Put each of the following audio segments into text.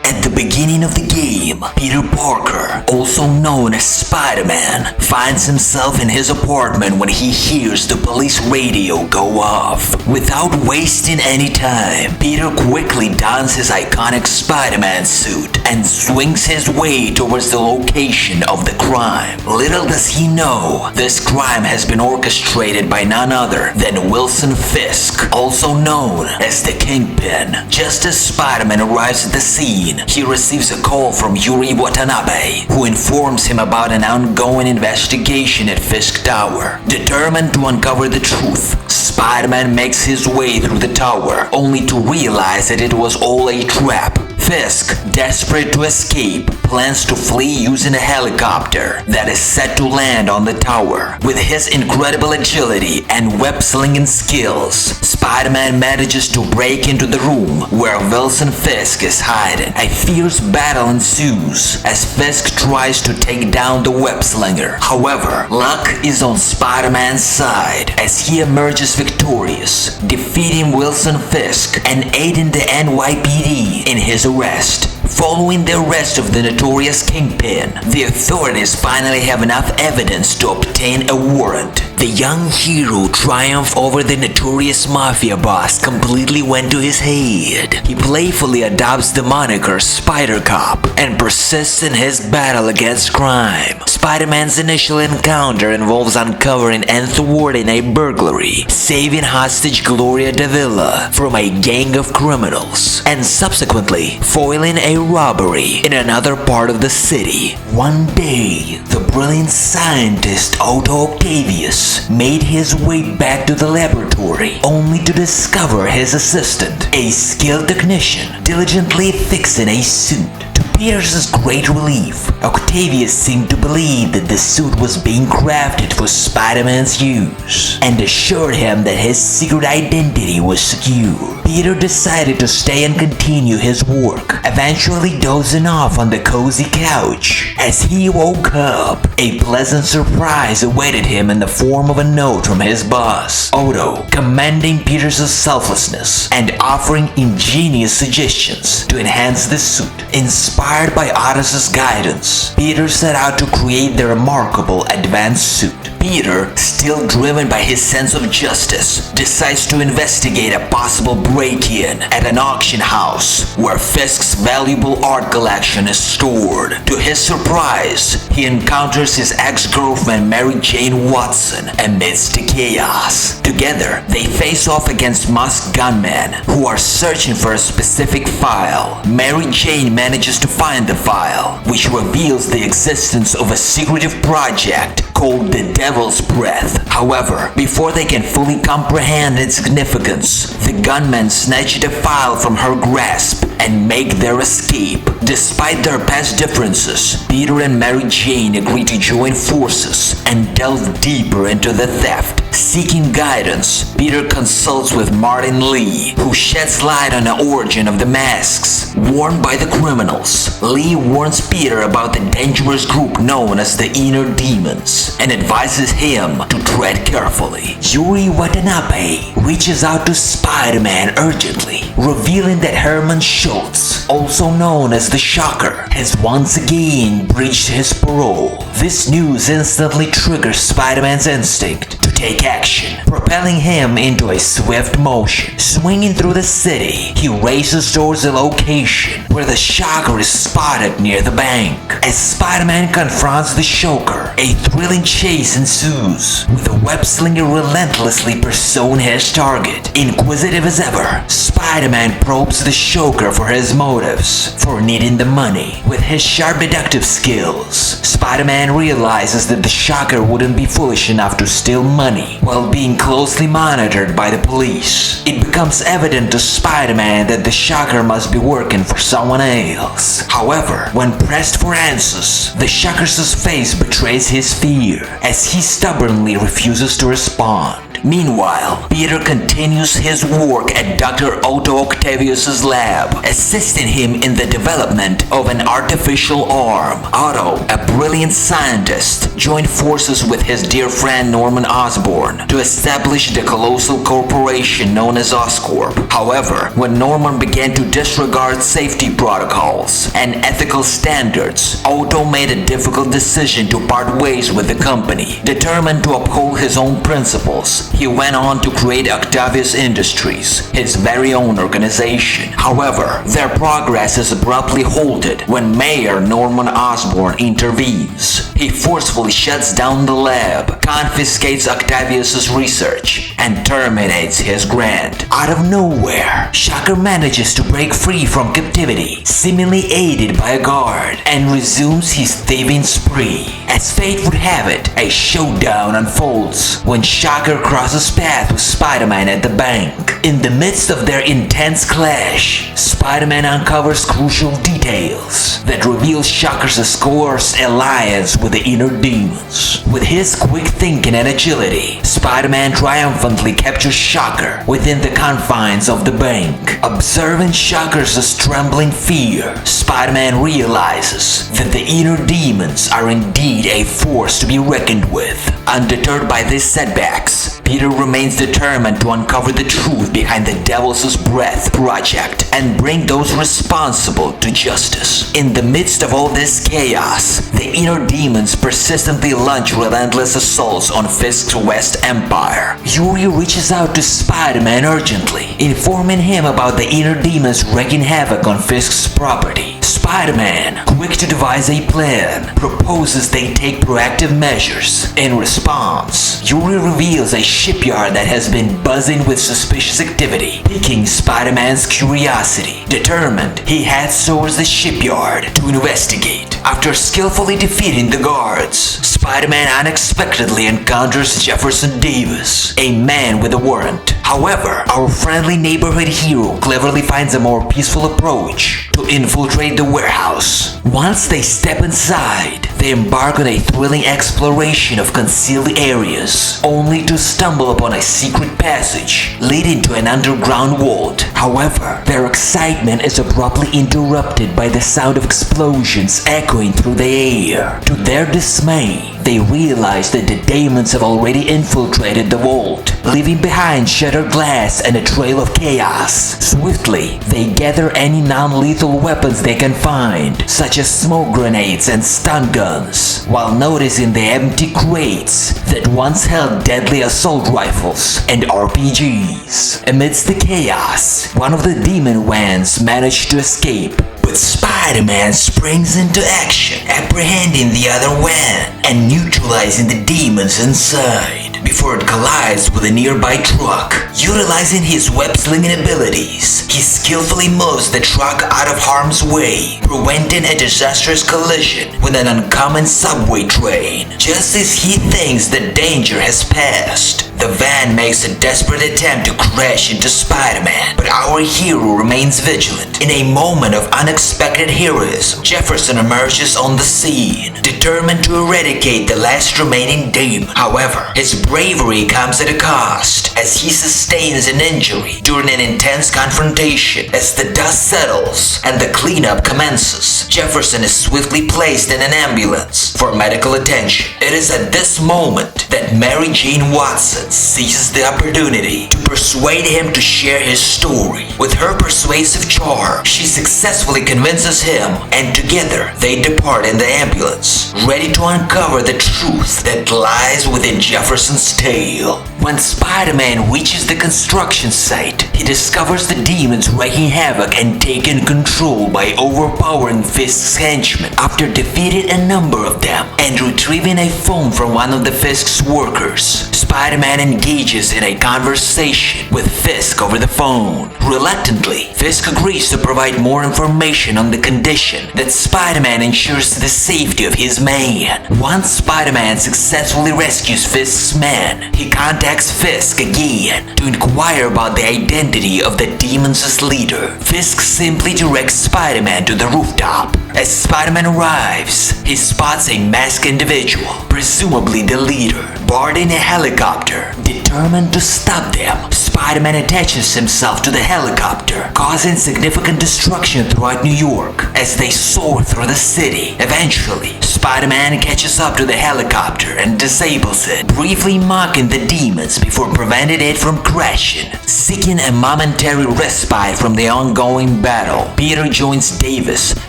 At the beginning of the game, Peter Parker, also known as Spider-Man, finds himself in his apartment when he hears the police radio go off. Without wasting any time, Peter quickly dons his iconic Spider-Man suit and swings his way towards the location of the crime. Little does he know, this crime has been orchestrated by none other than Wilson Fisk, also known as the Kingpin. Just as Spider-Man arrives at the scene, he receives a call from Yuri Watanabe, who informs him about an ongoing investigation at Fisk Tower. Determined to uncover the truth, Spider-Man makes his way through the tower, only to realize that it was all a trap. Fisk, desperate to escape, plans to flee using a helicopter that is set to land on the tower. With his incredible agility and web-slinging skills, Spider-Man manages to break into the room where Wilson Fisk is hiding. A fierce battle ensues as Fisk tries to take down the web-slinger. However, luck is on Spider-Man's side as he emerges victorious, defeating Wilson Fisk and aiding the NYPD in his arrest. Following the arrest of the notorious Kingpin, the authorities finally have enough evidence to obtain a warrant. The young hero triumph over the notorious mafia boss completely went to his head. He playfully adopts the moniker Spider Cop and persists in his battle against crime. Spider-Man's initial encounter involves uncovering and thwarting a burglary, saving hostage Gloria Davila from a gang of criminals, and subsequently foiling a robbery in another part of the city. One day, the brilliant scientist Otto Octavius made his way back to the laboratory, only to discover his assistant, a skilled technician, diligently fixing a suit. To Peter's great relief, Octavius seemed to believe that the suit was being crafted for Spider-Man's use, and assured him that his secret identity was secure. Peter decided to stay and continue his work, eventually dozing off on the cozy couch. As he woke up, a pleasant surprise awaited him in the form of a note from his boss, Otto, commending Peter's selflessness and offering ingenious suggestions to enhance the suit. Inspired by Otto's guidance, Peter set out to create the remarkable advanced suit. Peter, still driven by his sense of justice, decides to investigate a possible break-in at an auction house where Fisk's valuable art collection is stored. To his surprise, he encounters his ex-girlfriend Mary Jane Watson amidst the chaos. Together, they face off against masked gunmen who are searching for a specific file. Mary Jane manages to find the file, which reveals the existence of a secretive project called the Devil's Breath. However, before they can fully comprehend its significance, the gunmen snatch the file from her grasp and make their escape. Despite their past differences, Peter and Mary Jane agree to join forces and delve deeper into the theft. Seeking guidance, Peter consults with Martin Lee, who sheds light on the origin of the masks worn by the criminals. Lee warns Peter about the dangerous group known as the Inner Demons and advises him to tread carefully. Yuri Watanabe reaches out to Spider-Man urgently, revealing that Herman Schultz, also known as the Shocker, has once again breached his parole. This news instantly triggers Spider-Man's instinct to take action, propelling him into a swift motion. Swinging through the city, he races towards the location where the Shocker is spotted near the bank. As Spider-Man confronts the Shocker, a thrilling chase ensues, with the web-slinger relentlessly pursuing his target. Inquisitive as ever, Spider-Man probes the Shocker for his motives for needing the money. With his sharp deductive skills, Spider-Man realizes that the Shocker wouldn't be foolish enough to steal money while being closely monitored by the police. It becomes evident to Spider-Man that the Shocker must be working for someone else. However, when pressed for answers, the Shocker's face betrays his fear as he stubbornly refuses to respond. Meanwhile, Peter continues his work at Dr. Otto Octavius's lab, assisting him in the development of an artificial arm. Otto, a brilliant scientist, joined forces with his dear friend Norman Osborn to establish the colossal corporation known as Oscorp. However, when Norman began to disregard safety protocols and ethical standards, Otto made a difficult decision to part ways with the company. Determined to uphold his own principles, he went on to create Octavius Industries, his very own organization. However, their progress is abruptly halted when Mayor Norman Osborn intervenes. He forcefully shuts down the lab, confiscates Octavius's research, and terminates his grant. Out of nowhere, Shocker manages to break free from captivity, seemingly aided by a guard, and resumes his thieving spree. As fate would have it, a showdown unfolds when Shocker crosses paths with Spider-Man at the bank. In the midst of their intense clash, Spider-Man uncovers crucial details that reveal Shocker's coerced alliance with the inner demons. With his quick thinking and agility, Spider-Man triumphantly captures Shocker within the confines of the bank. Observing Shocker's trembling fear, Spider-Man realizes that the inner demons are indeed a force to be reckoned with. Undeterred by these setbacks, Peter remains determined to uncover the truth behind the Devil's Breath project and bring those responsible to justice. In the midst of all this chaos, the inner demons persistently launch relentless assaults on Fisk's West Empire. Yuri reaches out to Spider-Man urgently, informing him about the inner demons wreaking havoc on Fisk's property. Spider-Man, quick to devise a plan, proposes they take proactive measures. In response, Yuri reveals a shipyard that has been buzzing with suspicious activity, piquing Spider-Man's curiosity. Determined, he heads towards the shipyard to investigate. After skillfully defeating the guards, Spider-Man unexpectedly encounters Jefferson Davis, a man with a warrant. However, our friendly neighborhood hero cleverly finds a more peaceful approach to infiltrate the warehouse. Once they step inside, they embark on a thrilling exploration of concealed areas, only to stumble upon a secret passage leading to an underground vault. However, their excitement is abruptly interrupted by the sound of explosions echoing through the air. To their dismay, they realize that the demons have already infiltrated the vault, leaving behind shattered glass and a trail of chaos. Swiftly, they gather any non-lethal weapons they can find, such as smoke grenades and stun guns, while noticing the empty crates that once held deadly assault rifles and RPGs. Amidst the chaos, one of the demon vans managed to escape, but Spider-Man springs into action, apprehending the other van and neutralizing the demons inside before it collides with a nearby truck. Utilizing his web-slinging abilities, he skillfully moves the truck out of harm's way, preventing a disastrous collision with an oncoming subway train. Just as he thinks the danger has passed, the van makes a desperate attempt to crash into Spider-Man, but our hero remains vigilant. In a moment of unexpected heroism, Jefferson emerges on the scene, determined to eradicate the last remaining demon. However, his bravery comes at a cost, as he sustains an injury during an intense confrontation. As the dust settles and the cleanup commences, Jefferson is swiftly placed in an ambulance for medical attention. It is at this moment that Mary Jane Watson seizes the opportunity to persuade him to share his story. With her persuasive charm, she successfully convinces him, and together they depart in the ambulance, ready to uncover the truth that lies within Jefferson's tale. When Spider-Man reaches the construction site, he discovers the demons wreaking havoc and taking control by overpowering Fisk's henchmen. After defeating a number of them and retrieving a phone from one of the Fisk's workers, Spider-Man engages in a conversation with Fisk over the phone. Reluctantly, Fisk agrees to provide more information on the condition that Spider-Man ensures the safety of his man. Once Spider-Man successfully rescues Fisk's man, he contacts Fisk again to inquire about the identity identity of the Demons' leader, Fisk simply directs Spider-Man to the rooftop. As Spider-Man arrives, he spots a masked individual, presumably the leader, boarding a helicopter. Determined to stop them, Spider-Man attaches himself to the helicopter, causing significant destruction throughout New York as they soar through the city. Eventually, Spider-Man catches up to the helicopter and disables it, briefly mocking the demons before preventing it from crashing. Seeking a momentary respite from the ongoing battle, Peter joins Davis,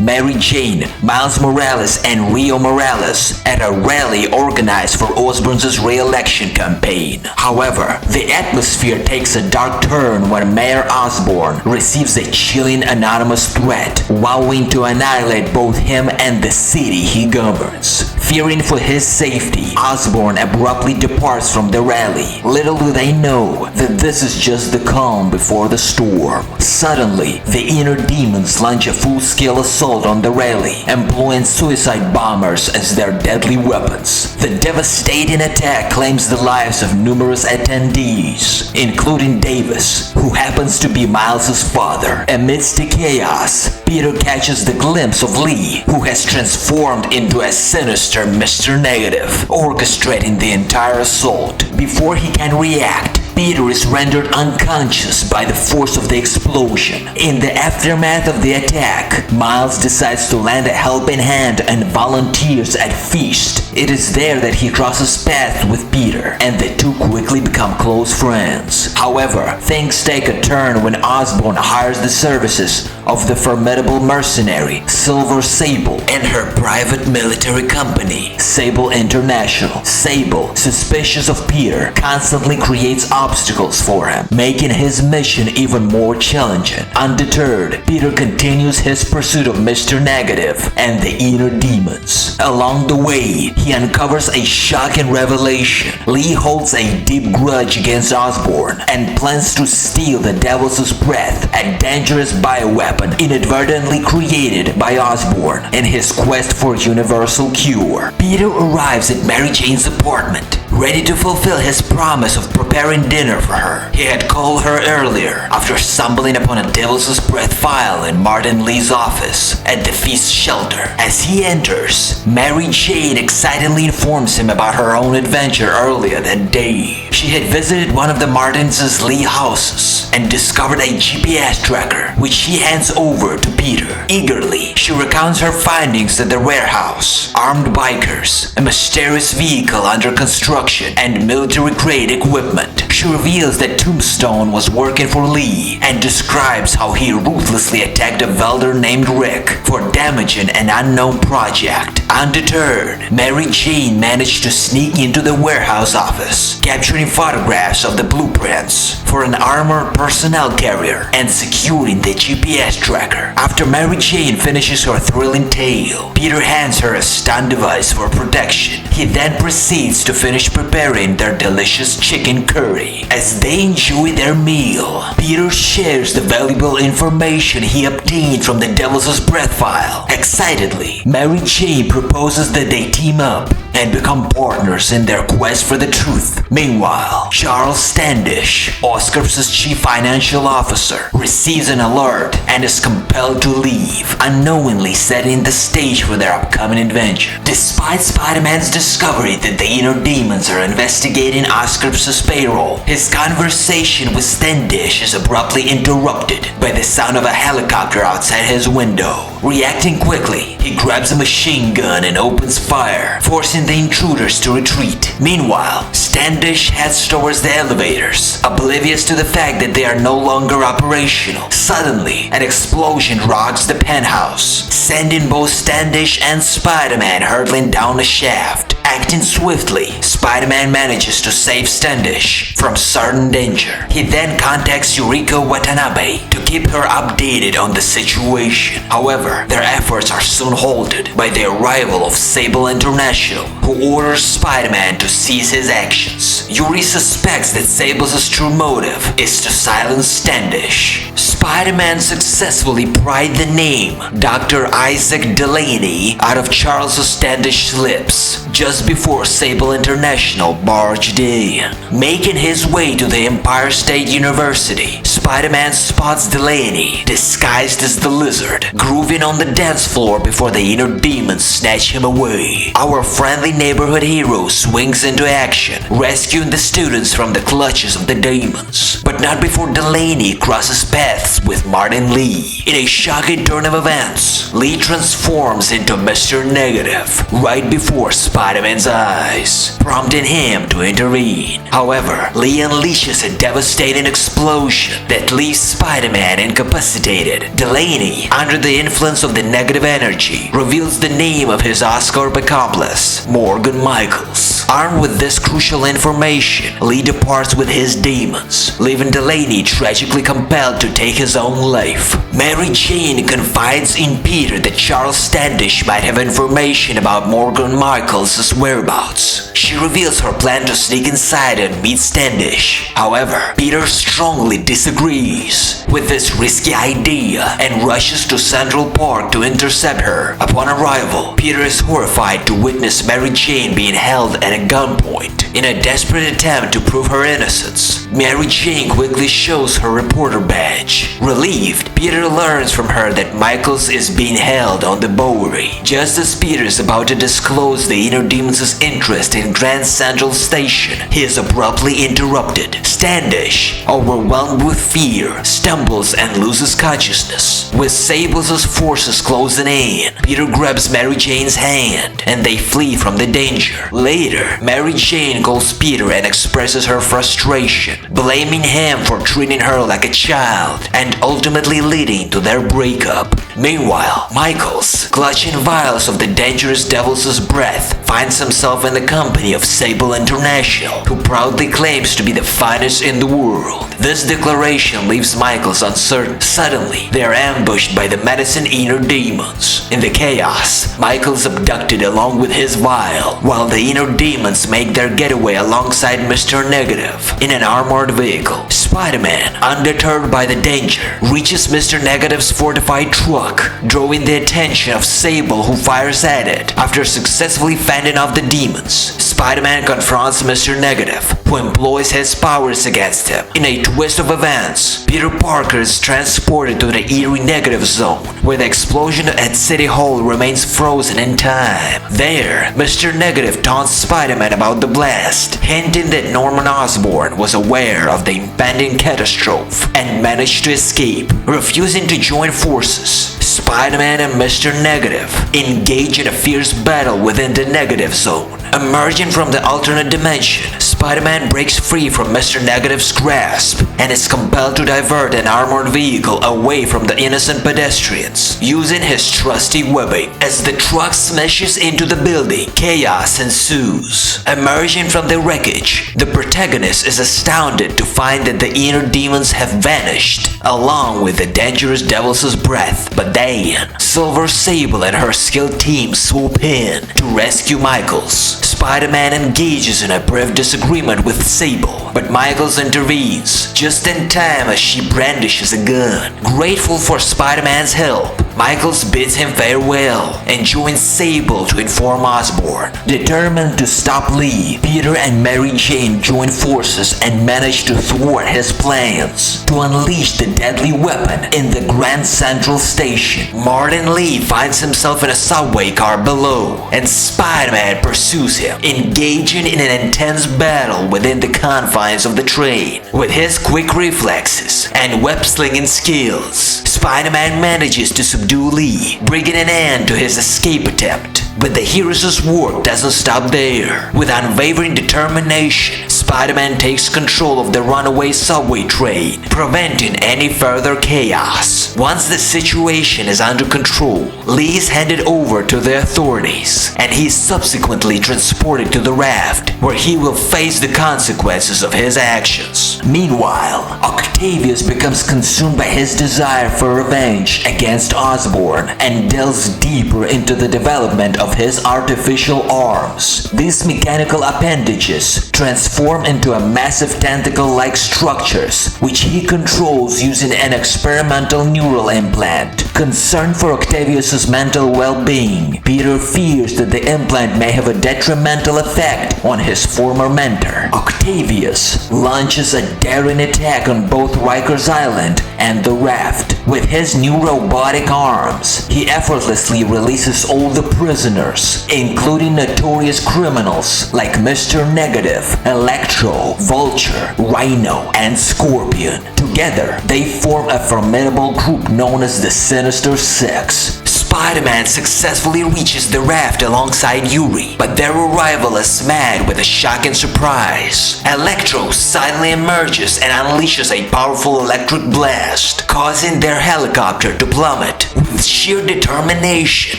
Mary Jane, Miles Morales, and Rio Morales at a rally organized for Osborn's re-election campaign. However, the atmosphere takes a dark turn when Mayor Osborn receives a chilling anonymous threat, vowing to annihilate both him and the city he governs. Fearing for his safety, Osborn abruptly departs from the rally. Little do they know that this is just the calm before the storm. Suddenly, the inner demons launch a full-scale assault on the rally, employing suicide bombers as their deadly weapons. The devastating attack claims the lives of numerous attendees, including Davis, who happens to be Miles' father. Amidst the chaos, Peter catches the glimpse of Lee, who has transformed into a sinister Mr. Negative, orchestrating the entire assault. Before he can react, Peter is rendered unconscious by the force of the explosion. In the aftermath of the attack, Miles decides to lend a helping hand and volunteers at Feast. It is there that he crosses paths with Peter, and the two quickly become close friends. However, things take a turn when Osborn hires the services of the formidable mercenary Silver Sable and her private military company, Sable International. Sable, suspicious of Peter, constantly creates obstacles for him, making his mission even more challenging. Undeterred, Peter continues his pursuit of Mr. Negative and the inner demons. Along the way, he uncovers a shocking revelation. Lee holds a deep grudge against Osborn and plans to steal the Devil's Breath, a dangerous bioweapon inadvertently created by Osborn in his quest for universal cure. Peter arrives at Mary Jane's apartment, ready to fulfill his promise of preparing dinner for her. He had called her earlier after stumbling upon a Devil's Breath file in Martin Lee's office at the Feast shelter. As he enters, Mary Jane excitedly informs him about her own adventure earlier that day. She had visited one of the Martins' Lee houses and discovered a GPS tracker, which she hands over to Peter. Eagerly, she recounts her findings at the warehouse: armed bikers, a mysterious vehicle under construction, and military-grade equipment. She reveals that Tombstone was working for Lee and describes how he ruthlessly attacked a welder named Rick for damaging an unknown project. Undeterred, Mary Jane managed to sneak into the warehouse office, capturing photographs of the blueprints for an armored personnel carrier and securing the GPS tracker. After Mary Jane finishes her thrilling tale, Peter hands her a stun device for protection. He then proceeds to finish preparing their delicious chicken curry. As they enjoy their meal, Peter shares the valuable information he obtained from the Devil's Breath file. Excitedly, Mary Jane proposes that they team up and become partners in their quest for the truth. Meanwhile, Charles Standish, Oscorp's chief financial officer, receives an alert and is compelled to leave, unknowingly setting the stage for their upcoming adventure. Despite Spider-Man's discovery that the inner demons are investigating Oscorp's payroll, his conversation with Standish is abruptly interrupted by the sound of a helicopter outside his window. Reacting quickly, he grabs a machine gun and opens fire, forcing the intruders to retreat. Meanwhile, Standish heads towards the elevators, oblivious to the fact that they are no longer operational. Suddenly, an explosion rocks the penthouse, sending both Standish and Spider-Man hurtling down the shaft. Acting swiftly, Spider-Man manages to save Standish from certain danger. He then contacts Yuriko Watanabe to keep her updated on the situation. However, their efforts are soon halted by the arrival of Sable International, who orders Spider-Man to cease his actions. Yuri suspects that Sable's true motive is to silence Standish. Spider-Man successfully pried the name Dr. Isaac Delaney out of Charles Standish's lips, just before Sable International barged in. Making his way to the Empire State University, Spider-Man spots Delaney, disguised as the Lizard, grooving on the dance floor before the inner demons snatch him away. Our friendly neighborhood hero swings into action, rescuing the students from the clutches of the demons. But not before Delaney crosses paths with Martin Lee. In a shocking turn of events, Lee transforms into Mr. Negative right before Spider-Man's eyes, prompting him to intervene. However, Lee unleashes a devastating explosion that leaves Spider-Man incapacitated. Delaney, under the influence of the negative energy, reveals the name of his Oscar accomplice, Morgan Michaels. Armed with this crucial information, Lee departs with his demons, leaving Delaney tragically compelled to take his own life. Mary Jane confides in Peter that Charles Standish might have information about Morgan Michaels' whereabouts. She reveals her plan to sneak inside and meet Standish. However, Peter strongly disagrees with this risky idea and rushes to Central Park to intercept her. Upon arrival, Peter is horrified to witness Mary Jane being held at a gunpoint. In a desperate attempt to prove her innocence, Mary Jane quickly shows her reporter badge. Relieved, Peter learns from her that Michaels is being held on the Bowery. Just as Peter is about to disclose the inner demon's interest in Grand Central Station, he is abruptly interrupted. Standish, overwhelmed with fear, stumbles and loses consciousness. With Sable's forces closing in, Peter grabs Mary Jane's hand and they flee from the danger. Later, Mary Jane calls Peter and expresses her frustration, blaming him for treating her like a child and ultimately leading to their breakup. Meanwhile, Michaels, clutching vials of the dangerous devil's breath, finds himself in the company of Sable International, who proudly claims to be the finest in the world. This declaration leaves Michaels uncertain. Suddenly, they are ambushed by the medicine inner demons. In the chaos, Michaels abducted along with his vial, while the inner demons make their getaway alongside Mr. Negative in an armored vehicle. Spider-Man, undeterred by the danger, reaches Mr. Negative's fortified truck, drawing the attention of Sable, who fires at it. After successfully fending off the demons, Spider-Man confronts Mr. Negative, who employs his powers against him. In a twist of events, Peter Parker is transported to the eerie Negative Zone, where the explosion at City Hall remains frozen in time. There, Mr. Negative taunts Spider-Man about the blast, hinting that Norman Osborn was aware of the impending catastrophe and managed to escape. Refusing to join forces, Spider-Man and Mr. Negative engage in a fierce battle within the Negative Zone. Emerging from the alternate dimension, Spider-Man breaks free from Mr. Negative's grasp and is compelled to divert an armored vehicle away from the innocent pedestrians, using his trusty webbing. As the truck smashes into the building, chaos ensues. Emerging from the wreckage, the protagonist is astounded to find that the inner demons have vanished, along with the dangerous devil's breath. But then, Silver Sable and her skilled team swoop in to rescue Michaels. Spider-Man engages in a brief disagreement with Sable, but Michaels intervenes just in time as she brandishes a gun. Grateful for Spider-Man's help, Michaels bids him farewell and joins Sable to inform Osborn. Determined to stop Lee, Peter and Mary Jane join forces and manage to thwart his plans to unleash the deadly weapon in the Grand Central Station. Martin Lee finds himself in a subway car below, and Spider-Man pursues him, engaging in an intense battle within the confines of the train. With his quick reflexes and web-slinging skills, Spider-Man manages to subdue Lee, bringing an end to his escape attempt. But the hero's work doesn't stop there. With unwavering determination, Spider-Man takes control of the runaway subway train, preventing any further chaos. Once the situation is under control, Lee is handed over to the authorities, and he is subsequently transported to the raft, where he will face the consequences of his actions. Meanwhile, Octavius becomes consumed by his desire for revenge against Osborn and delves deeper into the development of his artificial arms. These mechanical appendages transform form into a massive tentacle-like structures, which he controls using an experimental neural implant. Concerned for Octavius's mental well-being, Peter fears that the implant may have a detrimental effect on his former mentor. Octavius launches a daring attack on both Rikers Island and the raft. With his new robotic arms, he effortlessly releases all the prisoners, including notorious criminals like Mr. Negative, Electro, Vulture, Rhino, and Scorpion. Together, they form a formidable group known as the Sinister Six. Spider-Man successfully reaches the raft alongside Yuri, but their arrival is met with a shocking surprise. Electro suddenly emerges and unleashes a powerful electric blast, causing their helicopter to plummet. With sheer determination,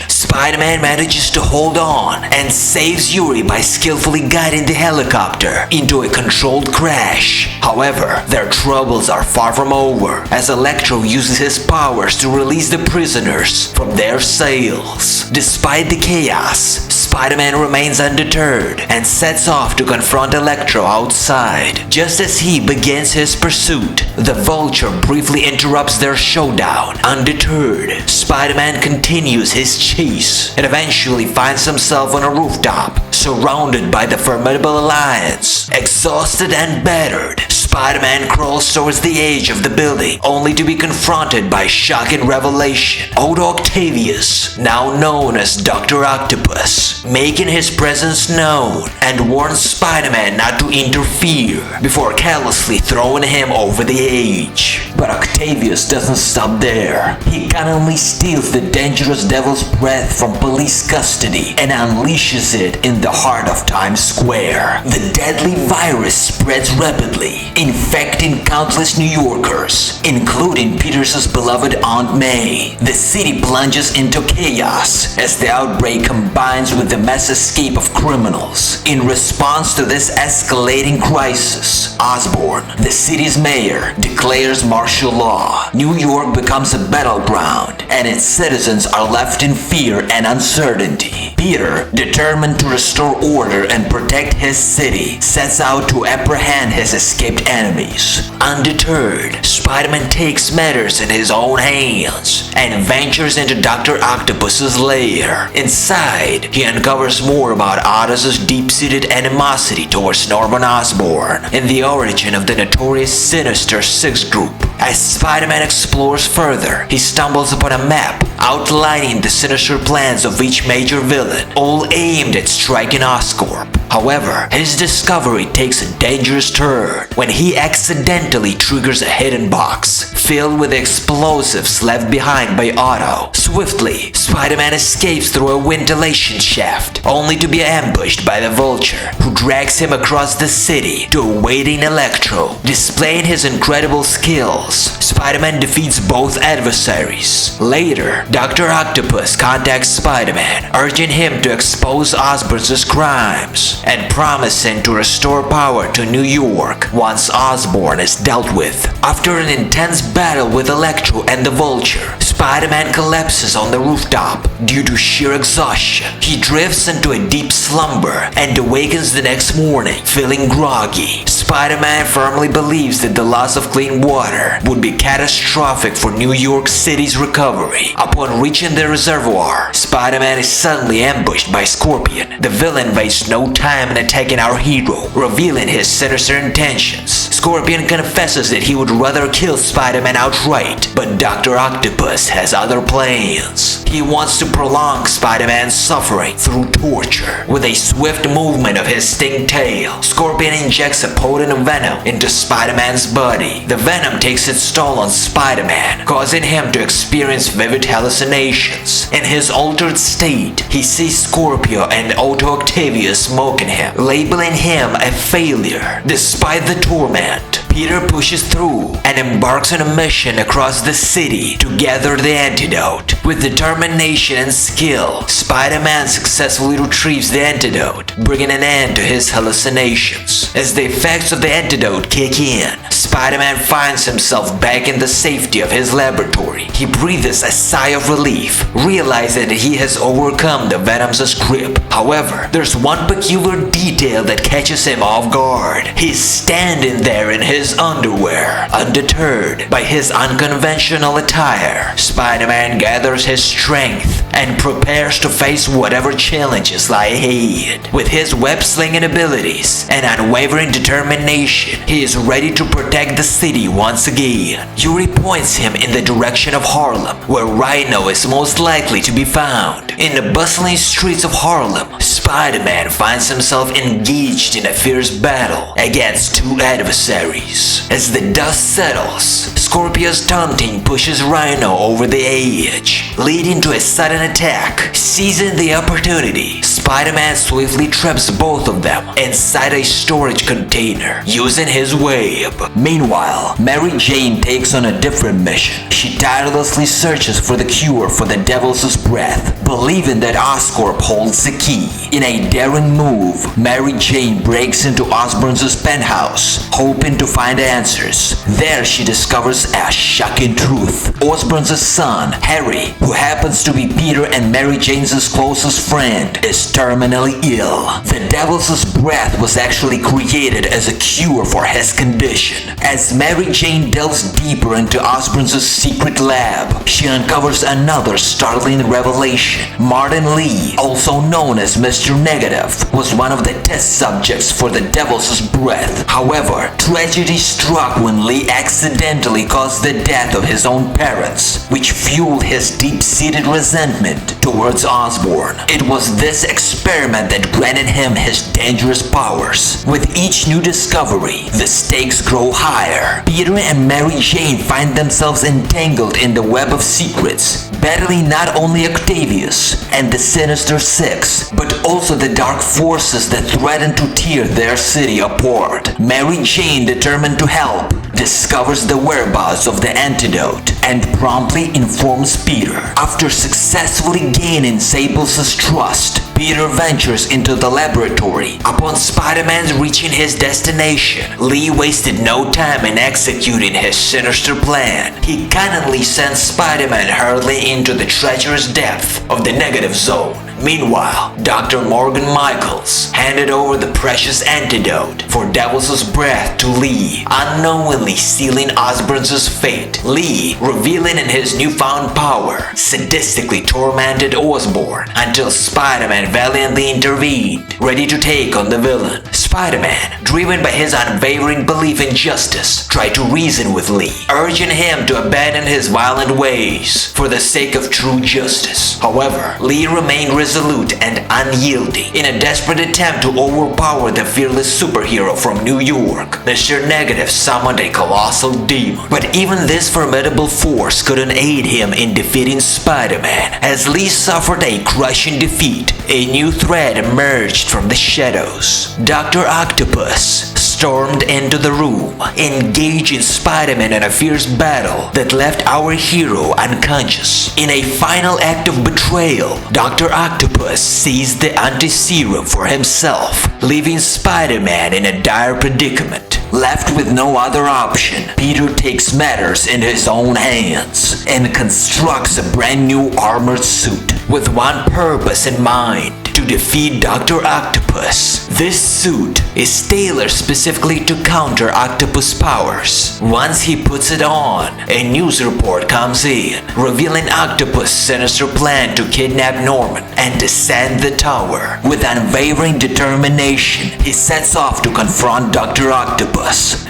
Spider-Man manages to hold on and saves Yuri by skillfully guiding the helicopter into a controlled crash. However, their troubles are far from over, as Electro uses his powers to release the prisoners from their sails. Despite the chaos, Spider-Man remains undeterred and sets off to confront Electro outside. Just as he begins his pursuit, the Vulture briefly interrupts their showdown. Undeterred, Spider-Man continues his chase and eventually finds himself on a rooftop, surrounded by the formidable Alliance. Exhausted and battered, Spider-Man crawls towards the edge of the building, only to be confronted by a shocking revelation. Otto Octavius, now known as Dr. Octopus, making his presence known and warns Spider-Man not to interfere before carelessly throwing him over the edge. But Octavius doesn't stop there. He cunningly steals the dangerous Devil's Breath from police custody and unleashes it in the heart of Times Square. The deadly virus spreads rapidly, infecting countless New Yorkers, including Peter's beloved Aunt May. The city plunges into chaos as the outbreak combines with the mass escape of criminals. In response to this escalating crisis, Osborn, the city's mayor, declares martial law. New York becomes a battleground, and its citizens are left in fear and uncertainty. Peter, determined to restore order and protect his city, sets out to apprehend his escaped enemies. Undeterred, Spider-Man takes matters in his own hands and ventures into Dr. Octopus's lair. Inside, he uncovers more about Otto's deep-seated animosity towards Norman Osborn and the origin of the notorious Sinister Six group. As Spider-Man explores further, he stumbles upon a map outlining the sinister plans of each major villain, all aimed at striking Oscorp. However, his discovery takes a dangerous turn when he accidentally triggers a hidden box filled with explosives left behind by Otto. Swiftly, Spider-Man escapes through a ventilation shaft, only to be ambushed by the Vulture, who drags him across the city to a waiting Electro. Displaying his incredible skills, Spider-Man defeats both adversaries. Later, Dr. Octopus contacts Spider-Man, urging him to expose Osborn's crimes and promising to restore power to New York once Osborn is dealt with. After an intense battle with Electro and the Vulture, Spider-Man collapses on the rooftop due to sheer exhaustion. He drifts into a deep slumber and awakens the next morning feeling groggy. Spider-Man firmly believes that the loss of clean water would be catastrophic for New York City's recovery. Upon reaching the reservoir, Spider-Man is suddenly ambushed by Scorpion. The villain wastes no time in attacking our hero, revealing his sinister intentions. Scorpion confesses that he would rather kill Spider-Man outright, but Dr. Octopus has other plans. He wants to prolong Spider-Man's suffering through torture. With a swift movement of his sting tail, Scorpion injects a potent venom into Spider-Man's body. The venom takes its toll on Spider-Man, causing him to experience vivid hallucinations. In his altered state, he sees Scorpio and Otto Octavius mocking him, labeling him a failure. Despite the torment, Peter pushes through and embarks on a mission across the city to gather the antidote. With determination and skill, Spider-Man successfully retrieves the antidote, bringing an end to his hallucinations. As the effects of the antidote kick in, Spider-Man finds himself back in the safety of his laboratory. He breathes a sigh of relief, realizing that he has overcome the Venom's grip. However, there's one peculiar detail that catches him off guard. He's standing there in his underwear, undeterred by his unconventional attire. Spider-Man gathers his strength and prepares to face whatever challenges lie ahead. With his web-slinging abilities and unwavering determination, he is ready to protect the city once again. Yuri points him in the direction of Harlem, where Rhino is most likely to be found. In the bustling streets of Harlem, Spider-Man finds himself engaged in a fierce battle against two adversaries. As the dust settles, Scorpius taunting pushes Rhino over the edge, leading to a sudden attack. Seizing the opportunity, Spider-Man swiftly traps both of them inside a storage container using his web. Meanwhile, Mary Jane takes on a different mission. She tirelessly searches for the cure for the Devil's Breath, believing that Oscorp holds the key. In a daring move, Mary Jane breaks into Osborn's penthouse, hoping to find answers. There she discovers a shocking truth. Osborn's son, Harry, who happens to be Peter and Mary Jane's closest friend, is terminally ill. The Devil's Breath was actually created as a cure for his condition. As Mary Jane delves deeper into Osborn's secret lab, she uncovers another startling revelation. Martin Lee, also known as Mr. Negative, was one of the test subjects for the Devil's Breath. However, tragedy struck when Lee accidentally caused the death of his own parents, which fueled his deep-seated resentment towards Osborn. It was this experiment that granted him his dangerous powers. With each new discovery, the stakes grow higher. Peter and Mary Jane find themselves entangled in the web of secrets, battling not only Octavius and the Sinister Six, but also the dark forces that threaten to tear their city apart. Mary Jane, determined to help, discovers the whereabouts of the antidote and promptly informs Peter. After successfully gaining Sable's trust, Peter ventures into the laboratory. Upon Spider-Man reaching his destination, Lee wasted no time in executing his sinister plan. He cunningly sends Spider-Man hurtling into the treacherous depth of the Negative Zone. Meanwhile, Dr. Morgan Michaels handed over the precious antidote for Devil's Breath to Lee, unknowingly sealing Osborn's fate. Lee, revealing in his newfound power, sadistically tormented Osborn until Spider-Man valiantly intervened, ready to take on the villain. Spider-Man, driven by his unwavering belief in justice, tried to reason with Lee, urging him to abandon his violent ways for the sake of true justice. However, Lee remained resolute and unyielding. In a desperate attempt to overpower the fearless superhero from New York, Mr. Negative summoned a colossal demon. But even this formidable force couldn't aid him in defeating Spider-Man. As Lee suffered a crushing defeat, a new threat emerged from the shadows. Dr. Octopus stormed into the room, engaging Spider-Man in a fierce battle that left our hero unconscious. In a final act of betrayal, Dr. Octopus seized the anti-serum for himself, leaving Spider-Man in a dire predicament. Left with no other option, Peter takes matters in his own hands and constructs a brand new armored suit with one purpose in mind: to defeat Dr. Octopus. This suit is tailored specifically to counter Octopus powers. Once he puts it on, a news report comes in, revealing Octopus' sinister plan to kidnap Norman and descend the tower. With unwavering determination, he sets off to confront Dr. Octopus.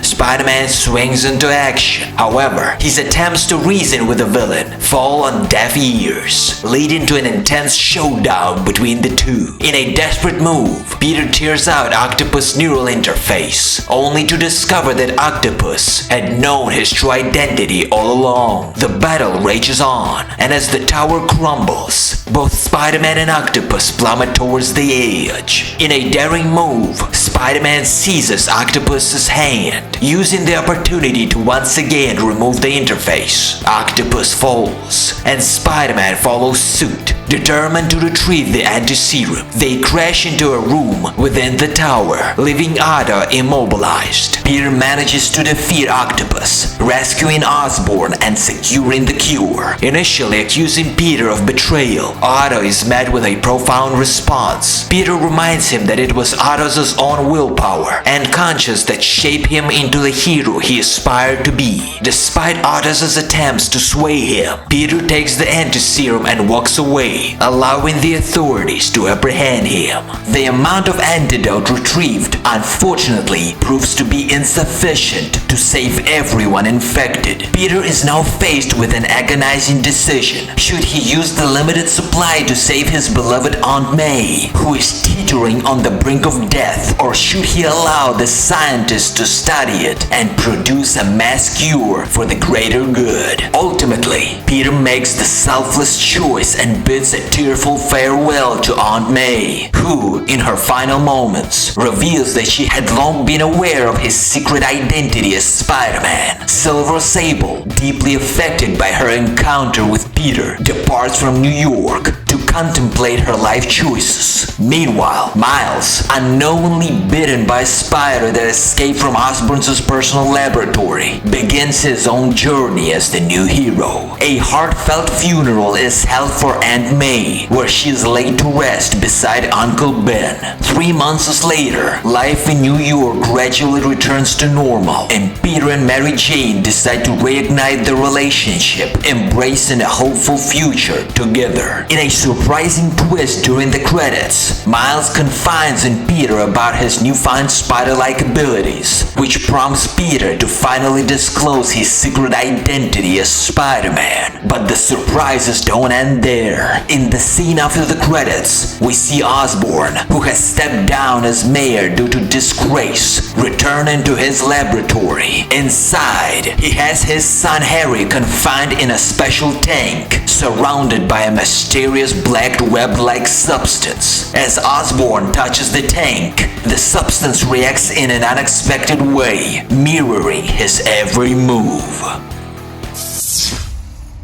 Spider-Man swings into action. However, his attempts to reason with the villain fall on deaf ears, leading to an intense showdown between the two. In a desperate move, Peter tears out Octopus' neural interface, only to discover that Octopus had known his true identity all along. The battle rages on, and as the tower crumbles, both Spider-Man and Octopus plummet towards the edge. In a daring move, Spider-Man seizes Octopus' hand, using the opportunity to once again remove the interface. Octopus falls, and Spider-Man follows suit, determined to retrieve the anti-serum. They crash into a room within the tower, leaving Ada immobilized. Peter manages to defeat Octopus, rescuing Osborn and securing the cure. Initially accusing Peter of betrayal, Otto is met with a profound response. Peter reminds him that it was Otto's own willpower and conscience that shaped him into the hero he aspired to be. Despite Otto's attempts to sway him, Peter takes the anti-serum and walks away, allowing the authorities to apprehend him. The amount of antidote retrieved, unfortunately, proves to be insufficient to save everyone infected. Peter is now faced with an agonizing decision. Should he use the limited supply to save his beloved Aunt May, who is teetering on the brink of death, or should he allow the scientists to study it and produce a mass cure for the greater good? Ultimately, Peter makes the selfless choice and bids a tearful farewell to Aunt May, who, in her final moments, reveals that she had long been aware of his secret identity as Spider-Man. Silver Sable, deeply affected by her encounter with Peter, departs from New York to contemplate her life choices. Meanwhile, Miles, unknowingly bitten by a spider that escaped from Osborn's personal laboratory, begins his own journey as the new hero. A heartfelt funeral is held for Aunt May, where she is laid to rest beside Uncle Ben. 3 months later, life in New York gradually returns to normal, and Peter and Mary Jane decide to reignite their relationship, embracing a hopeful future together. In a surprising twist during the credits, Miles confides in Peter about his newfound spider-like abilities, which prompts Peter to finally disclose his secret identity as Spider-Man. But the surprises don't end there. In the scene after the credits, we see Osborn, who has stepped down as mayor due to disgrace, returning to his laboratory. Inside, he has his son Harry confined in a special tank, surrounded by a mysterious black web-like substance. As Osborn touches the tank, the substance reacts in an unexpected way, mirroring his every move.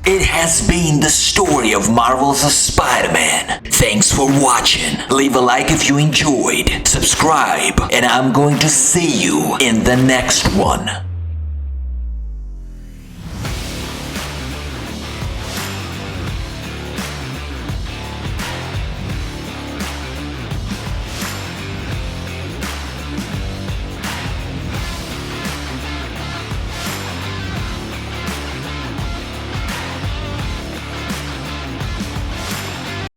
It has been the story of Marvel's Spider-Man. Thanks for watching. Leave a like if you enjoyed, subscribe, and I'm going to see you in the next one.